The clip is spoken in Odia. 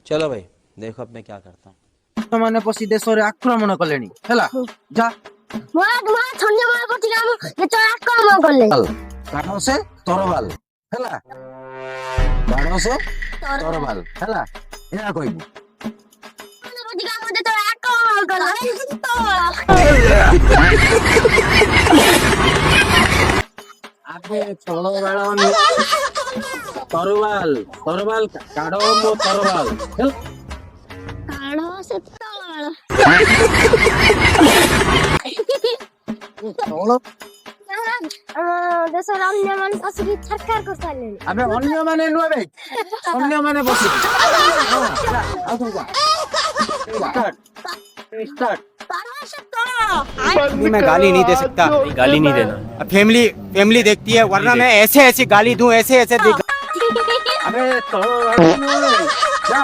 चलो भाई देखो अब मैं क्या करता हूँ। ମାନେ ପଶି ଦେଶରେ ଆକ୍ରମଣ କଲେଣି ହେଲା ଯା ଧନ୍ୟବାଦ ପ୍ରତି ଆମ ଯେତେବେଳେ ଆକ୍ରମଣ କଲେ କାଢ ସେ ତରବାଲ ହେଲା କାଢ ସେ ତରବାଲ ହେଲା ଏହା କହିବୁ ପ୍ରତି ଆମ ଯେତେବେଳେ ଆକ୍ରମଣ କଲେ ଆବେ ତରବାଳ ତରବାଲ ତରବାଲ କାଢ ମୋ ତରବାଲ ହେଲା କାଢ ସେ ତଳ ତଳ ଦେଶର ଅନ୍ୟମାନେ ଆସିକି ସରକାର କରିସାରିଲେଣି। ଆବେ ଅନ୍ୟମାନେ ନୁହେଁ ବେ ଅନ୍ୟମାନେ ବସି ଆଉ କଣ ଷ୍ଟାର୍ଟ मैं गाली नहीं दे सकता। गाली नहीं देना। फैमिली फैमिली देखती है वरना मैं ऐसे ऐसी गाली दूं ऐसे ऐसे अबे तो जा